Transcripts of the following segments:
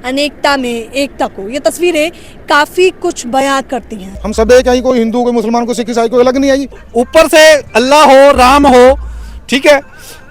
अनेकता में एकता को, ये तस्वीरें काफी कुछ बयां करती हैं। हम सब एक हैं, कोई हिंदू कोई मुसलमान कोई सिख ईसाई कोई अलग नहीं है जी। ऊपर से अल्लाह हो, राम हो, ठीक है,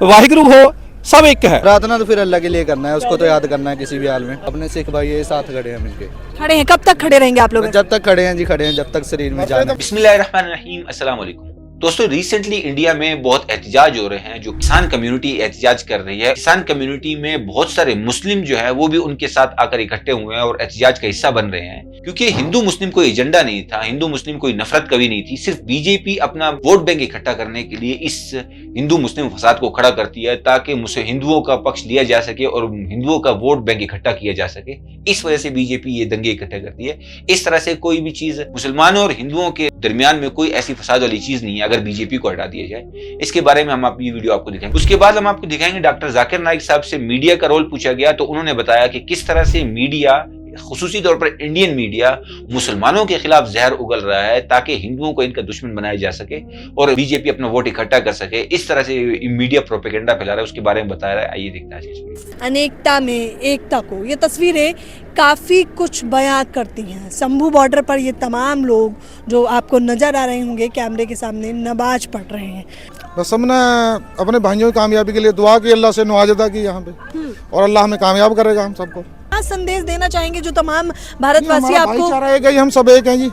वाहिगुरु हो, सब एक है। प्रार्थना तो फिर अल्लाह के लिए करना है, उसको तो याद करना है किसी भी हाल में। अपने सिख भाई ये साथ खड़े हैं मिलके। खड़े हैं, कब तक खड़े रहेंगे आप लोग? जब तक खड़े हैं जी, खड़े हैं जब तक शरीर में जान है। बिस्मिल्लाहिर्रहमानिर्रहीम, अस्सलाम वालेकुम दोस्तों। रिसेंटली इंडिया में बहुत एहतजाज हो रहे हैं, जो किसान कम्युनिटी एहतजाज कर रही है। किसान कम्युनिटी में बहुत सारे मुस्लिम जो है वो भी उनके साथ आकर इकट्ठे हुए हैं और एहतजाज का हिस्सा बन रहे हैं, क्योंकि हिंदू मुस्लिम कोई एजेंडा नहीं था, हिंदू मुस्लिम कोई नफरत कभी नहीं थी। सिर्फ बीजेपी अपना वोट बैंक इकट्ठा करने के लिए इस हिंदू मुस्लिम फसाद को खड़ा करती है, ताकि हिंदुओं का पक्ष लिया जा सके और हिंदुओं का वोट बैंक इकट्ठा किया जा सके। इस वजह से बीजेपी ये दंगे इकट्ठे करती है। इस तरह से कोई भी चीज मुसलमानों और हिंदुओं के दरमियान में कोई ऐसी फसाद वाली चीज नहीं है अगर बीजेपी को हटा दिया जाए। इसके बारे में हम अपनी वीडियो आपको दिखाएंगे। उसके बाद हम आपको दिखाएंगे डॉक्टर जाकिर नाइक साहब से मीडिया का रोल पूछा गया, तो उन्होंने बताया कि किस तरह से मीडिया, खुसूसी तौर पर इंडियन मीडिया, मुसलमानों के खिलाफ जहर उगल रहा है ताकि हिंदुओं को इनका दुश्मन बनाया जा सके और बीजेपी अपना वोट इकट्ठा कर सके। इस तरह से मीडिया प्रोपेगेंडा फैला रहा है, उसके बारे में बता रहा है। आइए देखते हैं। अनेकता में एकता को, ये तस्वीरें काफी कुछ बयां करती हैं। शंभू बॉर्डर पर ये तमाम लोग जो आपको नजर आ रहे होंगे कैमरे के सामने, नमाज पढ़ रहे हैं। बस हमने अपने भाइयों की कामयाबी के लिए दुआ की, अल्लाह से नवाज़ा की यहाँ पे, और अल्लाह हमें कामयाब करेगा हम सबको। क्या संदेश देना चाहेंगे जो तमाम भारतवासी आपको? भाईचारा एक है, हम सब एक हैं जी,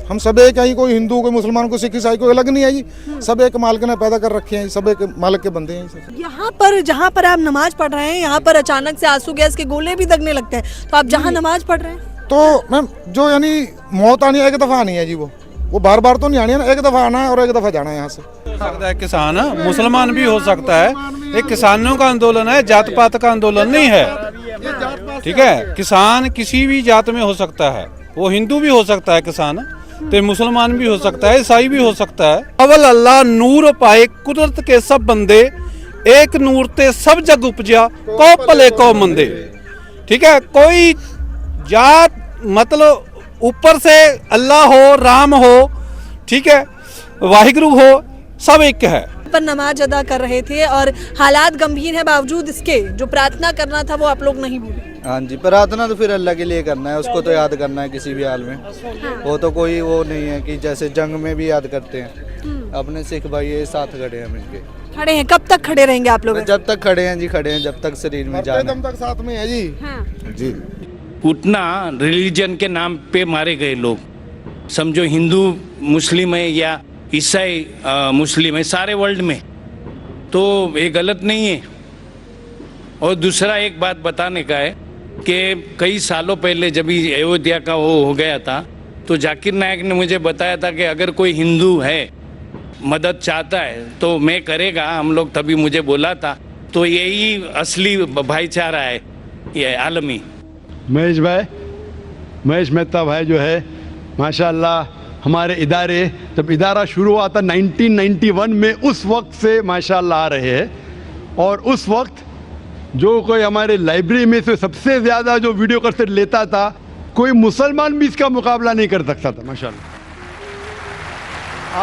हम सब एक हैं, कोई हिंदू कोई मुसलमान कोई सिख ईसाई कोई अलग नहीं है जी। सब एक मालिक ने पैदा कर रखे हैं, सब एक मालिक के बंदे हैं। यहाँ पर जहाँ पर आप नमाज पढ़ रहे हैं, यहाँ पर अचानक से आंसू गैस के गोले भी दगने लगते हैं, तो आप जहाँ नमाज पढ़ रहे हैं तो मैम जो यानी मौत आनी है एक दफा आनी है जी, वो बार बार तो नहीं आनी है ना, एक दफा आना है और एक दफा जाना है यहाँ से। सकता है किसान मुसलमान भी हो सकता है, एक किसानों का आंदोलन है, जात पात का आंदोलन नहीं है, ठीक है। किसान किसी भी जात में हो सकता है, वो हिंदू भी हो सकता है किसान, तो मुसलमान भी हो सकता है, ईसाई भी हो सकता है। अवल अल्लाह नूर पाए कुदरत के सब बंदे, एक नूर ते सब जग उपजा को भले को मंदे, ठीक है। कोई जात मतलब ऊपर से अल्लाह हो, राम हो, ठीक है, वाहिगुरु हो, सब एक है। पर नमाज अदा कर रहे थे और हालात गंभीर है, बावजूद इसके जो प्रार्थना करना था वो आप लोग नहीं भूले। हाँ जी, प्रार्थना तो फिर अल्लाह के लिए करना है, उसको तो याद करना है किसी भी हाल में। वो तो कोई वो नहीं है कि जैसे जंग में भी याद करते हैं। अपने सिख भाई ये साथ खड़े हैं मिलके। खड़े हैं, कब तक खड़े रहेंगे आप लोग? जब तक खड़े हैं जी, खड़े हैं जब तक शरीर में जान है। तक साथ में है जी। जी उतना रिलीजन के नाम पे मारे गए लोग, समझो हिंदू मुस्लिम है या ईसाई मुस्लिम है सारे वर्ल्ड में, तो ये गलत नहीं है। और दूसरा एक बात बताने का है कि कई सालों पहले जब अयोध्या का वो हो गया था, तो जाकिर नायक ने मुझे बताया था कि अगर कोई हिंदू है मदद चाहता है तो मैं करेगा, हम लोग तभी मुझे बोला था। तो यही असली भाईचारा है ये आलमी। महेश मेहता भाई जो है माशाल्लाह, हमारे इदारे जब इदारा शुरू हुआ था 1991 में, उस वक्त से माशाल्लाह आ रहे हैं। और उस वक्त जो कोई हमारे लाइब्रेरी में से सबसे ज़्यादा जो वीडियो कैसेट लेता था, कोई मुसलमान भी इसका मुकाबला नहीं कर सकता था माशाल्लाह।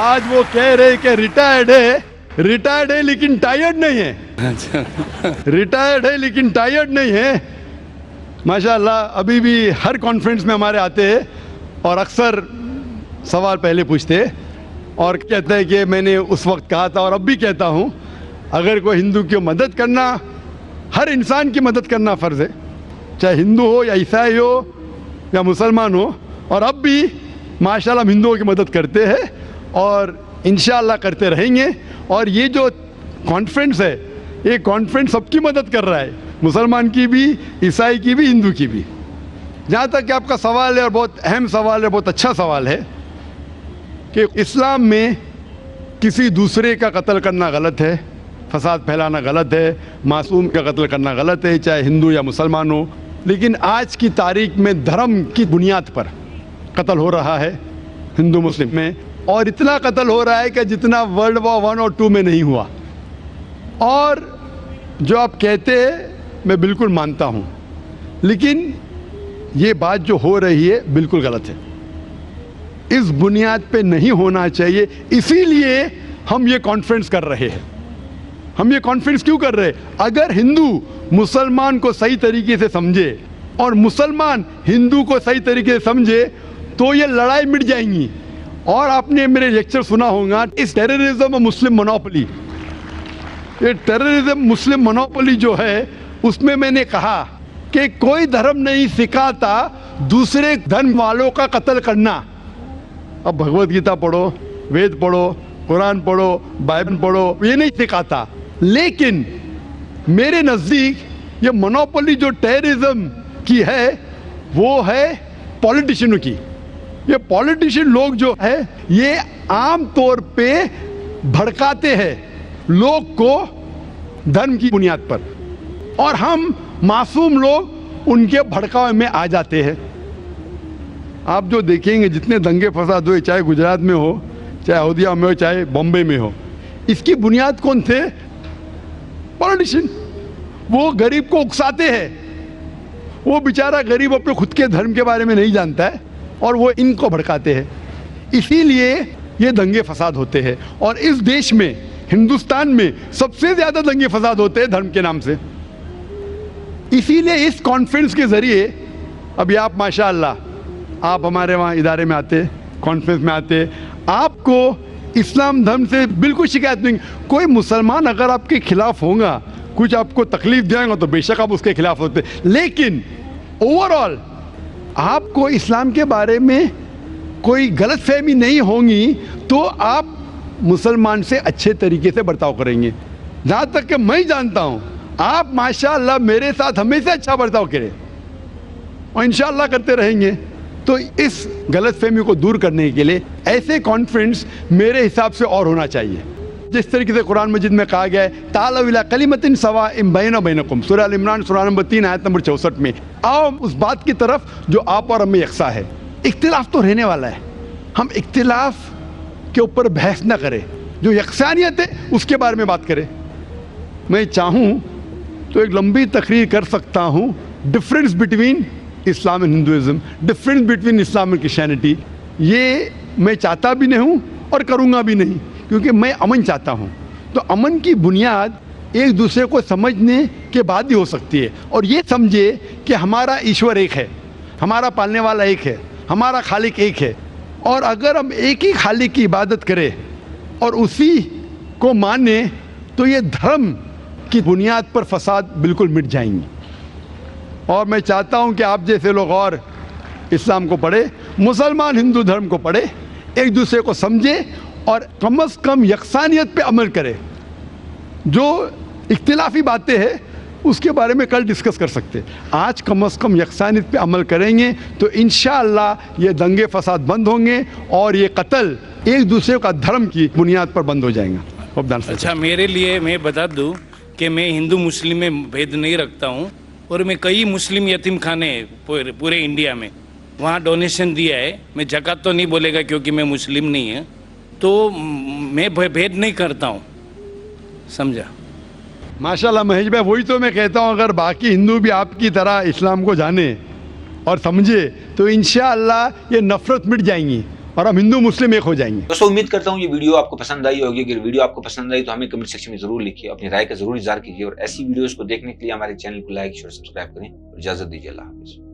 आज वो कह रहे कि रिटायर्ड है लेकिन टायर्ड नहीं है। रिटायर्ड है लेकिन टायर्ड नहीं है माशाल्लाह। अभी भी हर कॉन्फ्रेंस में हमारे आते हैं और अक्सर सवाल पहले पूछते और कहते हैं कि मैंने उस वक्त कहा था और अब भी कहता हूँ, अगर कोई हिंदू की मदद करना, हर इंसान की मदद करना फ़र्ज़ है, चाहे हिंदू हो या ईसाई हो या मुसलमान हो। और अब भी माशाल्लाह हम हिंदुओं की मदद करते हैं और इंशाअल्लाह करते रहेंगे। और ये जो कॉन्फ्रेंस है, ये कॉन्फ्रेंस सबकी मदद कर रहा है, मुसलमान की भी, ईसाई की भी, हिंदू की भी। जहाँ तक कि आपका सवाल है और बहुत अहम सवाल है, बहुत अच्छा सवाल है कि इस्लाम में किसी दूसरे का कत्ल करना गलत है, फसाद फैलाना गलत है, मासूम का कत्ल करना गलत है, चाहे हिंदू या मुसलमान हो। लेकिन आज की तारीख में धर्म की बुनियाद पर कत्ल हो रहा है हिंदू मुस्लिम में, और इतना कत्ल हो रहा है कि जितना वर्ल्ड वॉर 1 और 2 में नहीं हुआ। और जो आप कहते हैं मैं बिल्कुल मानता हूँ, लेकिन ये बात जो हो रही है बिल्कुल गलत है, इस बुनियाद पे नहीं होना चाहिए। इसीलिए हम ये कॉन्फ्रेंस कर रहे हैं। हम ये कॉन्फ्रेंस क्यों कर रहे हैं? अगर हिंदू मुसलमान को सही तरीके से समझे और मुसलमान हिंदू को सही तरीके से समझे तो ये लड़ाई मिट जाएंगी। और आपने मेरे लेक्चर सुना होगा, इस टेररिज्म और मुस्लिम मोनोपोली, ये टेररिज्म मुस्लिम मोनोपोली जो है, उसमें मैंने कहा कि कोई धर्म नहीं सिखाता दूसरे धर्म वालों का कत्ल करना। अब भगवत गीता पढ़ो, वेद पढ़ो, कुरान पढ़ो, बाइबल पढ़ो, ये नहीं सिखाता। लेकिन मेरे नज़दीक ये मोनोपोली जो टेररिज्म की है वो है पॉलिटिशियनों की। ये पॉलिटिशियन लोग जो है ये आम तौर पे भड़काते हैं लोग को धर्म की बुनियाद पर, और हम मासूम लोग उनके भड़कावे में आ जाते हैं। आप जो देखेंगे जितने दंगे फसाद हुए, चाहे गुजरात में हो, चाहे अयोध्या में हो, चाहे बॉम्बे में हो, इसकी बुनियाद कौन थे? पॉलिटिशियन। वो गरीब को उकसाते हैं, वो बेचारा गरीब अपने खुद के धर्म के बारे में नहीं जानता है और वो इनको भड़काते हैं, इसीलिए ये दंगे फसाद होते हैं। और इस देश में, हिंदुस्तान में सबसे ज़्यादा दंगे फसाद होते हैं धर्म के नाम से। इसीलिए इस कॉन्फ्रेंस के ज़रिए, अभी आप माशाअल्लाह आप हमारे वहाँ इदारे में आते, कॉन्फ्रेंस में आते, आपको इस्लाम धर्म से बिल्कुल शिकायत नहीं। कोई मुसलमान अगर आपके खिलाफ होगा, कुछ आपको तकलीफ देगा तो बेशक आप उसके खिलाफ होते, लेकिन ओवरऑल आपको इस्लाम के बारे में कोई गलतफहमी नहीं होगी तो आप मुसलमान से अच्छे तरीके से बर्ताव करेंगे। जहाँ तक कि मैं जानता हूँ, आप माशाअल्लाह मेरे साथ हमेशा अच्छा बर्ताव करें और इंशाअल्लाह करते रहेंगे। तो इस गलतफहमी को दूर करने के लिए ऐसे कॉन्फ्रेंस मेरे हिसाब से और होना चाहिए। जिस तरीके से कुरान मजीद में कहा गया है, तालौ इला कलिमतिन सवाइम बैना बैनकुम, सूरह अल इमरान सूरह नंबर 3 आयत नंबर 64 में, आओ उस बात की तरफ जो आप और हमें यकसा है। इख्तिलाफ तो रहने वाला है, हम इख्तिलाफ के ऊपर बहस ना करें, जो यकसानियत है उसके बारे में बात करें। मैं चाहूँ तो एक लंबी तकरीर कर सकता हूँ, difference between Islam and Hinduism, difference between Islam and Christianity. ये मैं चाहता भी नहीं हूँ और करूँगा भी नहीं, क्योंकि मैं अमन चाहता हूँ। तो अमन की बुनियाद एक दूसरे को समझने के बाद ही हो सकती है, और ये समझे कि हमारा ईश्वर एक है, हमारा पालने वाला एक है, हमारा खालिक एक है, और अगर हम एक ही खालिक की इबादत करें और उसी को माने तो ये धर्म की बुनियाद पर फसाद बिल्कुल मिट जाएंगी। और मैं चाहता हूँ कि आप जैसे लोग और इस्लाम को पढ़े, मुसलमान हिंदू धर्म को पढ़े, एक दूसरे को समझे और कम से कम यकसानियत पे अमल करें। जो इख्तिलाफी बातें हैं उसके बारे में कल डिस्कस कर सकते हैं, आज कम से कम यकसानियत पे अमल करेंगे तो इंशाअल्लाह ये दंगे फसाद बंद होंगे और ये कत्ल एक दूसरे का धर्म की बुनियाद पर बंद हो जाएगा। अच्छा, मेरे लिए मैं बता दूं कि मैं हिंदू मुस्लिम में भेद नहीं रखता हूं, और मैं कई मुस्लिम यतीम खाने पूरे इंडिया में वहाँ डोनेशन दिया है। मैं ज़कात तो नहीं बोलेगा क्योंकि मैं मुस्लिम नहीं है, तो मैं भेद नहीं करता हूँ, समझा। माशाल्लाह महेश भाई, वही तो मैं कहता हूँ, अगर बाकी हिंदू भी आपकी तरह इस्लाम को जाने और समझे तो इंशाअल्लाह ये नफरत मिट जाएंगी और हम हिंदू मुस्लिम एक हो जाएंगे। दोस्तों, उम्मीद करता हूँ ये वीडियो आपको पसंद आई होगी। अगर वीडियो आपको पसंद आई तो हमें कमेंट सेक्शन में जरूर लिखिए, अपनी राय का जरूर इज़हार कीजिए, और ऐसी वीडियोस को देखने के लिए हमारे चैनल को लाइक शेयर सब्सक्राइब करें। इजाजत दीजिए, अल्लाह हाफिज़।